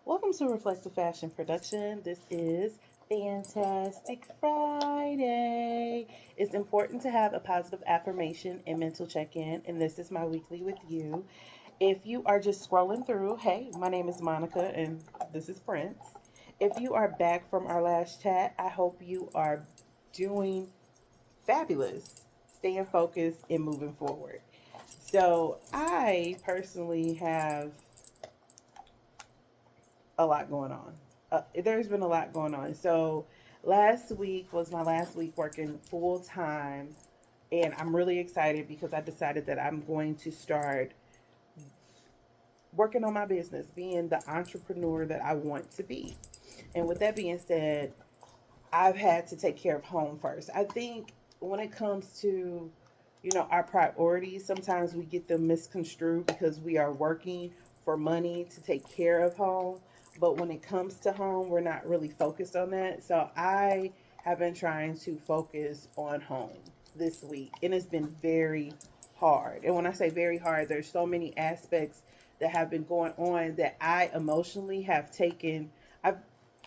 Welcome to Reflective Fashion Production. This is Fantastic Friday. It's important to have a positive affirmation and mental check in, and this is my weekly with you. If you are just scrolling through, hey, my name is Monica, and this is Prince. If you are back from our last chat, I hope you are doing fabulous, staying focused, and moving forward. So, I personally have a lot going on. There's been a lot going on. So last week was my last week working full time, and I'm really excited because I decided that I'm going to start working on my business, being the entrepreneur that I want to be. And with that being said, I've had to take care of home first. I think when it comes to our priorities, sometimes we get them misconstrued because we are working for money to take care of home, but when it comes to home, we're not really focused on that. So I have been trying to focus on home this week, and it's been very hard. And when I say very hard, there's so many aspects that have been going on that I emotionally have taken. I've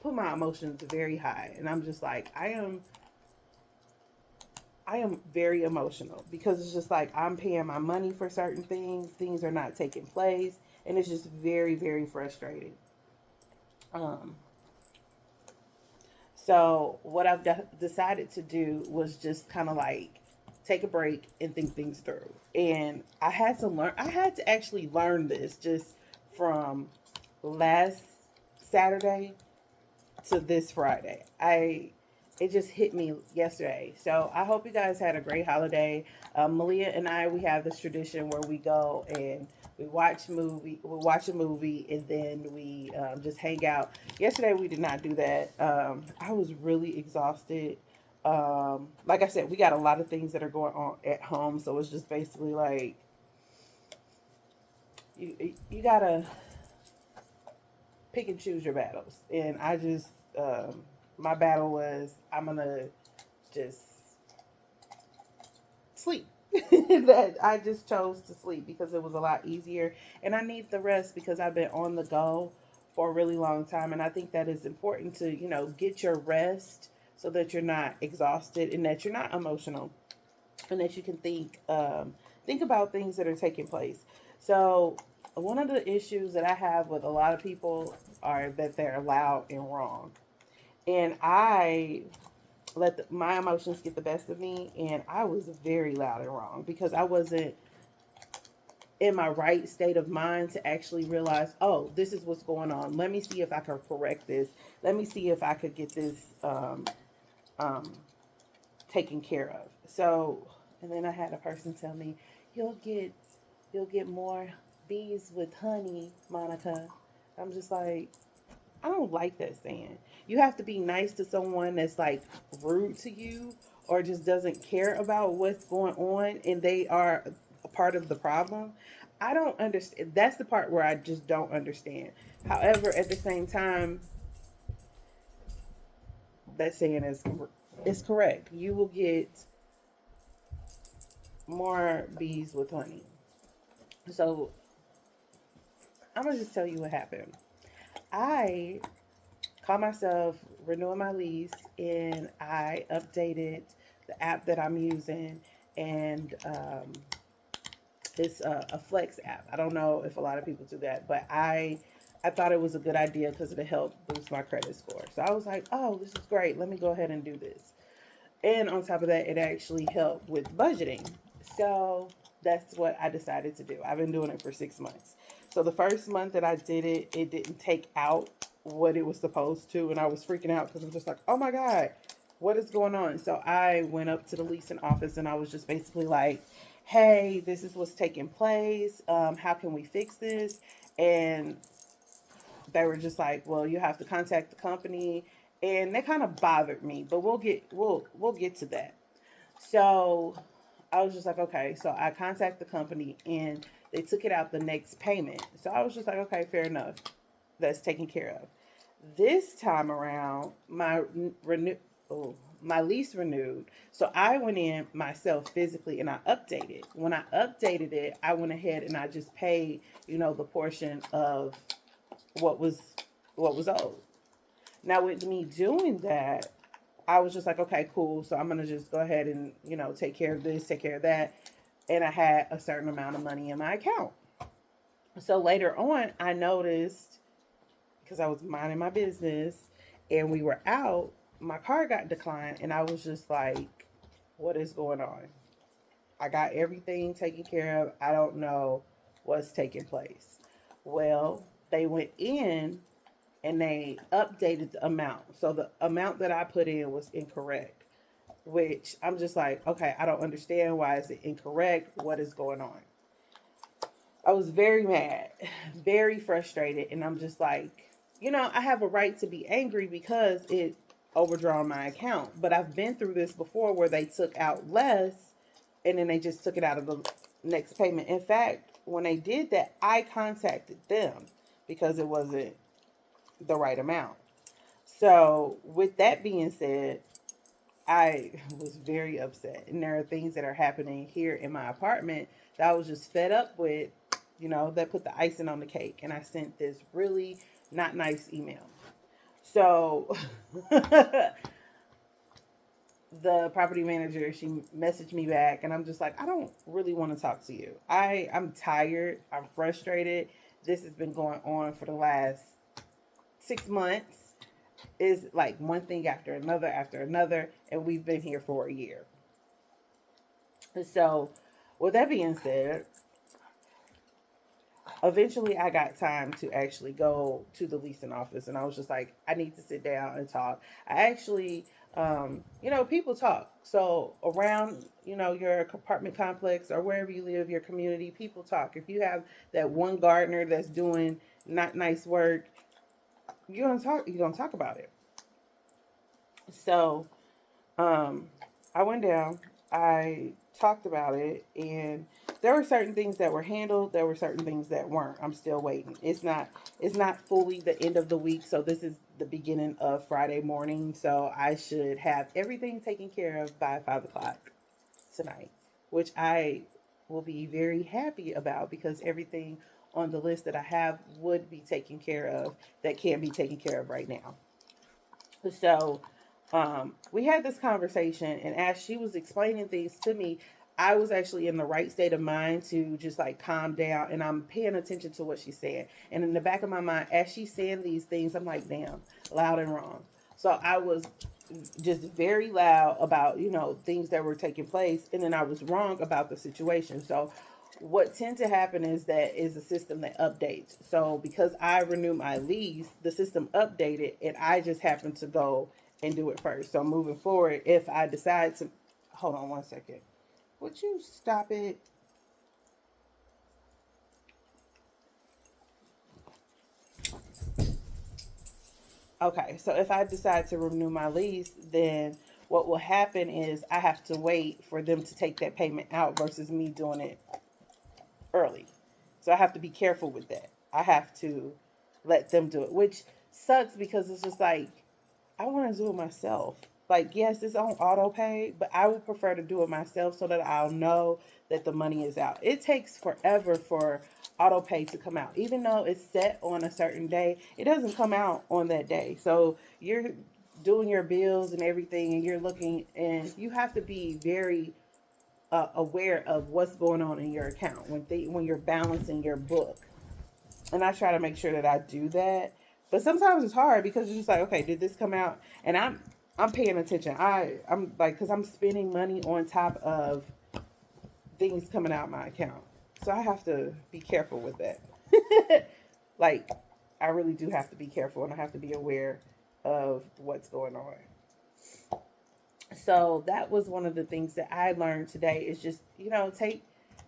put my emotions very high, and I'm just like, I am very emotional because it's just like I'm paying my money for certain things are not taking place, and it's just very, very frustrating. Um, so what I've decided to do was just kind of like take a break and think things through. And I had to actually learn this just from last Saturday to this Friday. It just hit me yesterday. So I hope you guys had a great holiday. Malia and I, we have this tradition where we go and we watch a movie, and then we just hang out. Yesterday we did not do that. I was really exhausted. Like I said, we got a lot of things that are going on at home, so it's just basically like you gotta pick and choose your battles. And I just my battle was I'm gonna just sleep. That I just chose to sleep because it was a lot easier, and I need the rest because I've been on the go for a really long time, and I think that is important to get your rest so that you're not exhausted and that you're not emotional and that you can think about things that are taking place. So one of the issues that I have with a lot of people are that they're loud and wrong, and I let my emotions get the best of me, and I was very loud and wrong because I wasn't in my right state of mind to actually realize, oh, this is what's going on. Let me see if I can correct this. Let me see if I could get this um, taken care of. So, and then I had a person tell me, you'll get you'll get more bees with honey, Monica. I'm just like, I don't like that saying. You have to be nice to someone that's like rude to you or just doesn't care about what's going on and they are a part of the problem. I don't understand. That's the part where I just don't understand. However, at the same time, that saying is correct. You will get more bees with honey. So I'm gonna just tell you what happened. I caught myself renewing my lease, and I updated the app that I'm using, and it's a Flex app. I don't know if a lot of people do that, but I thought it was a good idea because it'll help boost my credit score. So I was like, oh, this is great. Let me go ahead and do this. And on top of that, it actually helped with budgeting. So that's what I decided to do. I've been doing it for 6 months. So the first month that I did it, it didn't take out what it was supposed to. And I was freaking out because I was just like, oh my God, what is going on? So I went up to the leasing office and I was just basically like, hey, this is what's taking place. How can we fix this? And they were just like, well, you have to contact the company, and that kind of bothered me. But we'll get to that. So I was just like, okay. So I contacted the company, and they took it out the next payment. So I was just like, okay, fair enough. That's taken care of. This time around, my lease renewed. So I went in myself physically and I updated. When I updated it, I went ahead and I just paid, the portion of what was what was owed. Now, with me doing that, I was just like, okay, cool. So I'm going to just go ahead and, take care of this, take care of that. And I had a certain amount of money in my account. So later on, I noticed, because I was minding my business and we were out, my car got declined. And I was just like, what is going on? I got everything taken care of. I don't know what's taking place. Well, they went in and they updated the amount. So the amount that I put in was incorrect, which I'm just like, okay, I don't understand. Why is it incorrect? What is going on? I was very mad, very frustrated, and I'm just like, I have a right to be angry because it overdrawn my account. But I've been through this before where they took out less and then they just took it out of the next payment. In fact, when they did that, I contacted them because it wasn't the right amount. So, with that being said, I was very upset. And there are things that are happening here in my apartment that I was just fed up with, that put the icing on the cake. And I sent this really not nice email. So the property manager, she messaged me back and I'm just like, I don't really want to talk to you. I'm tired. I'm frustrated. This has been going on for the last 6 months. Is like one thing after another, and we've been here for a year. So, with that being said, eventually I got time to actually go to the leasing office, and I was just like, I need to sit down and talk. I actually, people talk. So around, your apartment complex or wherever you live, your community, people talk. If you have that one gardener that's doing not nice work, you're gonna talk. You're gonna talk about it. So Um, I went down, I talked about it, and there were certain things that were handled, there were certain things that weren't. I'm still waiting. It's not fully the end of the week, so this is the beginning of Friday morning. So I should have everything taken care of by 5 o'clock tonight, which I will be very happy about because everything on the list that I have would be taken care of that can be taken care of right now. So we had this conversation, and as she was explaining things to me, I was actually in the right state of mind to just like calm down, and I'm paying attention to what she's saying. And in the back of my mind, as she's saying these things, I'm like, damn, loud and wrong. So I was just very loud about things that were taking place, and then I was wrong about the situation. So what tend to happen is that is a system that updates. So because I renewed my lease, the system updated, and I just happened to go and do it first. So moving forward, if I decide to, hold on one second, would you stop it? Okay, so if I decide to renew my lease, then what will happen is I have to wait for them to take that payment out versus me doing it early. So I have to be careful with that. I have to let them do it, which sucks because it's just like I want to do it myself. Like, yes, it's on auto pay, but I would prefer to do it myself so that I'll know that the money is out. It takes forever for auto pay to come out. Even though it's set on a certain day, it doesn't come out on that day. So you're doing your bills and everything, and you're looking, and you have to be very aware of what's going on in your account when you're balancing your book. And I try to make sure that I do that. But sometimes it's hard because it's just like, okay, did this come out? And I'm paying attention. I'm like, because I'm spending money on top of things coming out my account, so I have to be careful with that. Like, I really do have to be careful, and I have to be aware of what's going on. So that was one of the things that I learned today is just,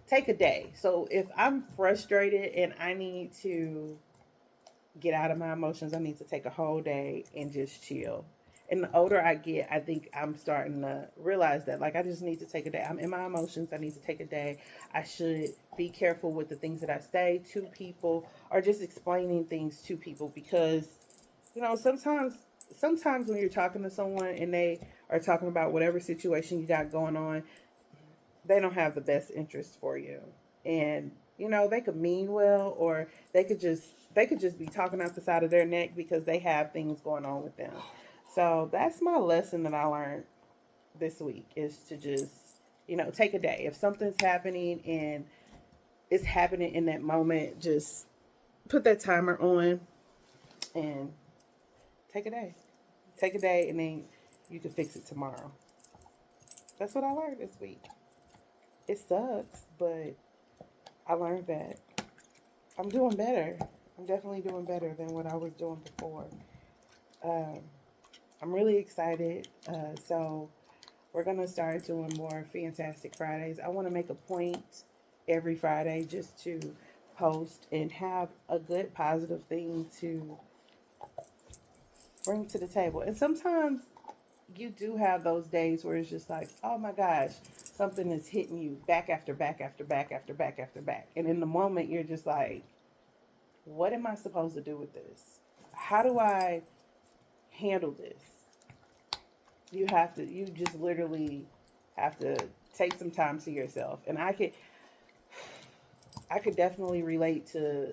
take a day. So if I'm frustrated and I need to get out of my emotions, I need to take a whole day and just chill. And the older I get, I think I'm starting to realize that, like, I just need to take a day. I'm in my emotions. I need to take a day. I should be careful with the things that I say to people or just explaining things to people because, sometimes when you're talking to someone and they are talking about whatever situation you got going on, they don't have the best interest for you. And, they could mean well or they could just they could just be talking out the side of their neck because they have things going on with them. So that's my lesson that I learned this week, is to just, take a day. If something's happening and it's happening in that moment, just put that timer on and take a day. Take a day, and then you can fix it tomorrow. That's what I learned this week. It sucks, but I learned that I'm doing better. I'm definitely doing better than what I was doing before. Um, I'm really excited. So we're going to start doing more Fantastic Fridays. I want to make a point every Friday just to post and have a good, positive thing to bring to the table. And sometimes you do have those days where it's just like, oh my gosh, something is hitting you back after back after back after back after back. And in the moment, you're just like, what am I supposed to do with this? How do I handle this? You just literally have to take some time to yourself. And I could definitely relate to,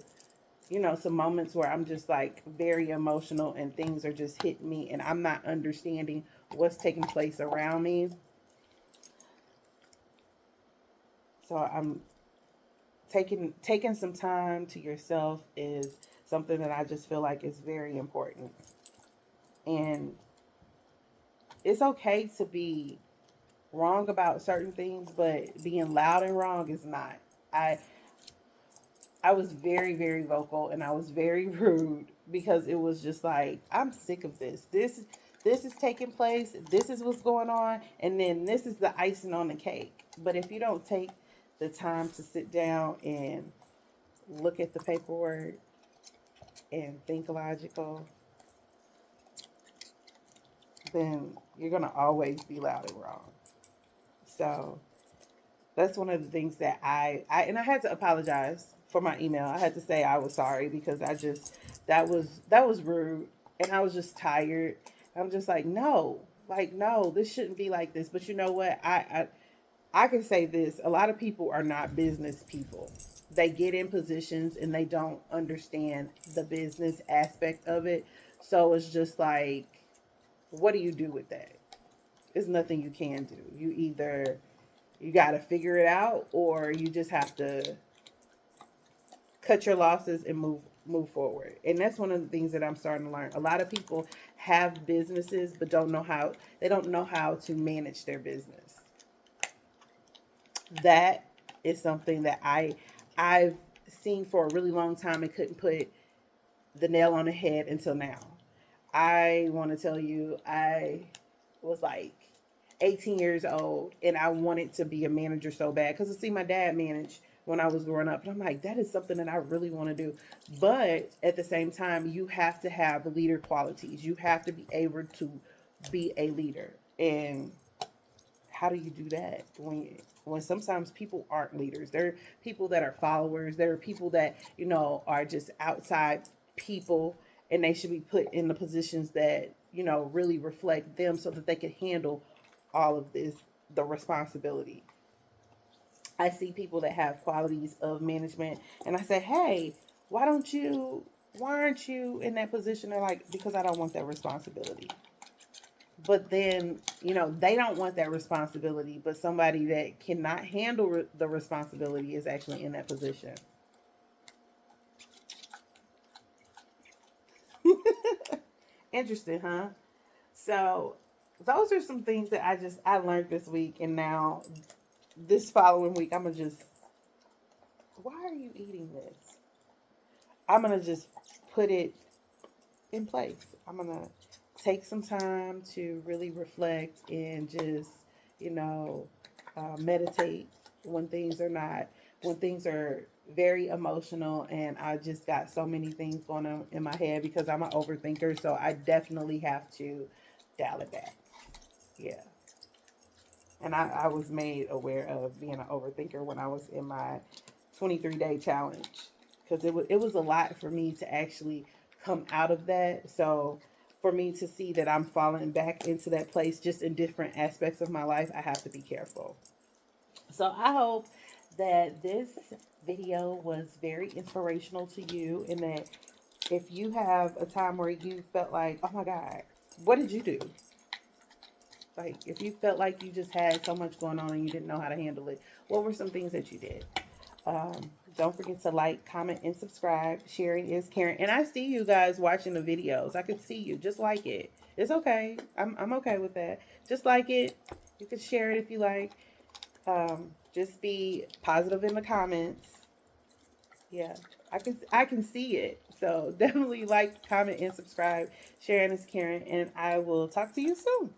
some moments where I'm just like very emotional and things are just hitting me and I'm not understanding what's taking place around me. So I'm taking some time to yourself is something that I just feel like is very important. And it's okay to be wrong about certain things, but being loud and wrong is not. I I was very, very vocal and I was very rude because it was just like, I'm sick of this. This is taking place. This is what's going on, and then this is the icing on the cake. But if you don't take the time to sit down and look at the paperwork and think logical, then you're gonna always be loud and wrong. So that's one of the things that I had to apologize for my email. I had to say I was sorry because I just that was rude and I was just tired. I'm just like no, this shouldn't be like this. But you know what? I can say this: a lot of people are not business people. They get in positions and they don't understand the business aspect of it. So it's just like, what do you do with that? There's nothing you can do. You got to figure it out, or you just have to cut your losses and move forward. And that's one of the things that I'm starting to learn. A lot of people have businesses but don't know how to manage their business. That is something that I've seen for a really long time and couldn't put the nail on the head until now. I want to tell you, I was like 18 years old and I wanted to be a manager so bad because I see my dad manage when I was growing up. And I'm like, that is something that I really want to do. But at the same time, you have to have leader qualities. You have to be able to be a leader. And how do you do that when sometimes people aren't leaders? There are people that are followers. There are people that, are just outside people, and they should be put in the positions that, really reflect them so that they can handle all of this, the responsibility. I see people that have qualities of management and I say, hey, why aren't you in that position? They're like, because I don't want that responsibility. But then, they don't want that responsibility, but somebody that cannot handle the responsibility is actually in that position. Interesting, huh? So, those are some things that I learned this week, and now this following week, I'm gonna just. Why are you eating this? I'm gonna just put it in place. I'm gonna take some time to really reflect and just, you know, meditate when when things are very emotional and I just got so many things going on in my head because I'm an overthinker. So I definitely have to dial it back. Yeah. And I was made aware of being an overthinker when I was in my 23-day challenge because it was a lot for me to actually come out of that. So for me to see that I'm falling back into that place just in different aspects of my life, I have to be careful. So I hope that this video was very inspirational to you and that If you have a time where you felt like, oh my God, what did you do? Like, if you felt like you just had so much going on and you didn't know how to handle it, what were some things that you did? Don't forget to like, comment, and subscribe. Sharing is caring. And I see you guys watching the videos. I could see you. Just like it. It's okay. I'm okay with that. Just like it. You can share it if you like. Just be positive in the comments. Yeah, I can see it. So definitely like, comment, and subscribe. Sharing is caring. And I will talk to you soon.